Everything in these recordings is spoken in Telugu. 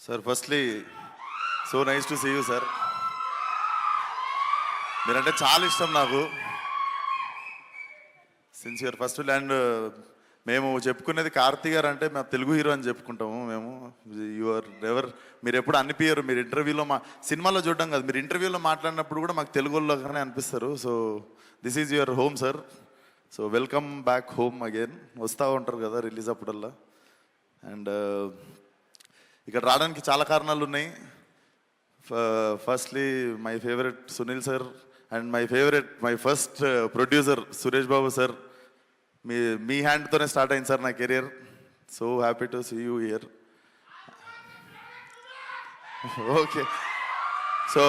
Sir firstly so nice to see you sir. మీరంటే చాలా ఇష్టం నాకు. సిన్సియర్ ఫస్ట్ అండ్ మేము చెప్పుకునేది కార్తీ గారు అంటే మేము తెలుగు హీరో అని చెప్పుకుంటాము. మేము యువర్ ఎవర్ మీరు ఎప్పుడు అనిపించరు. మీరు ఇంటర్వ్యూలో సినిమాలో చూడడం కాదు, మీరు ఇంటర్వ్యూలో మాట్లాడినప్పుడు కూడా మాకు తెలుగులోనే అనిపిస్తారు. So this is your home sir. So welcome back home again. వస్తూ ఉంటారు కదా రిలీజ్ అప్పుడల్లా. అండ్ ఇక్కడ రావడానికి చాలా కారణాలు ఉన్నాయి. Firstly my favourite Sunil sir and my first producer Suresh Babu sir. మీ హ్యాండ్తోనే స్టార్ట్ అయింది సార్ నా career. So happy to see you here. Okay, so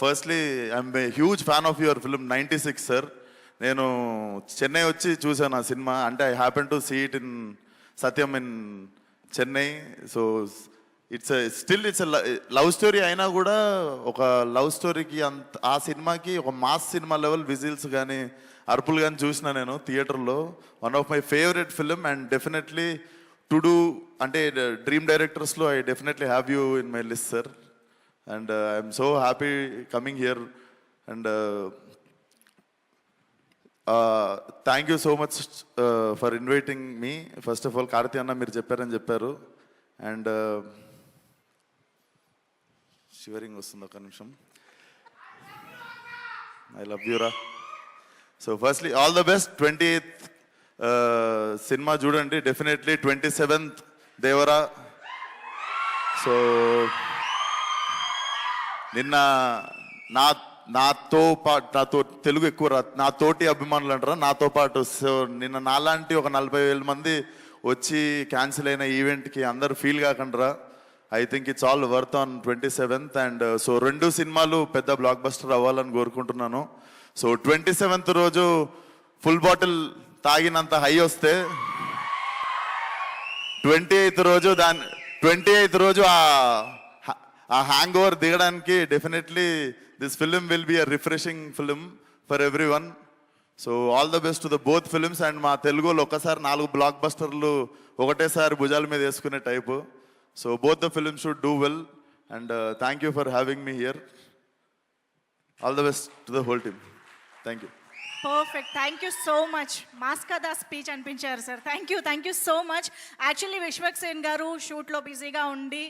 firstly I'm a huge fan of your film 96 sir. నేను చెన్నై వచ్చి చూసాను ఆ సినిమా. అంటే I happen to see it in Sathyam in Chennai. So it's love story అయినా కూడా ఒక లవ్ స్టోరీకి ఆ సినిమాకి ఒక మాస్ సినిమా లెవెల్ విజిల్స్ కానీ అరుపులు కానీ చూసిన నేను థియేటర్లో. One of my favourite film and definitely to do అంటే డ్రీమ్ డైరెక్టర్స్లో I definitely have you in my list sir. And I'm so happy coming here. And thank you so much for inviting me. First of all Karthi అన్న మీరు చెప్పారని చెప్పారు. అండ్ షివరింగ్ వస్తుంది, ఒక నిమిషం. ఐ లవ్ యూ రా. So firstly all the best. 28th cinema చూడండి డెఫినెట్లీ. 27th దేవరా. సో నిన్న నాతో తెలుగు ఎక్కువ నా తోటి అభిమానులు అంటారా, నాతో పాటు. సో నిన్న నాలాంటి ఒక 40,000 మంది వచ్చి క్యాన్సిల్ అయిన ఈవెంట్కి అందరు ఫీల్ కాకుండా I think it's all worth on 27th. And so 2 సినిమాలు పెద్ద బ్లాక్ బస్టర్ అవ్వాలని కోరుకుంటున్నాను. సో 27th రోజు ఫుల్ బాటిల్ తాగినంత హై వస్తే 28th రోజు ఆ హ్యాంగ్ ఓవర్ దిగడానికి definitely this film will be a refreshing film for every one. So all the best to the both films. And మా తెలుగులో ఒక్కసారి 4 బ్లాక్ బస్టర్లు ఒకటేసారి భుజాల మీద వేసుకునే type. So both the films should do well. And thank you for having me here. All the best to the whole team. Thank you. Perfect, thank you so much. మాస్కదా స్పీచ్ అనిపించారు sir. Thank you so much. Actually Vishwak Sen గారు షూట్లో బిజీగా ఉండి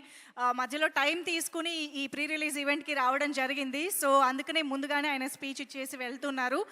మధ్యలో టైం తీసుకుని ఈ ప్రీ రిలీజ్ ఈవెంట్కి రావడం జరిగింది. సో అందుకనే ముందుగానే ఆయన స్పీచ్ ఇచ్చేసి వెళ్తున్నారు.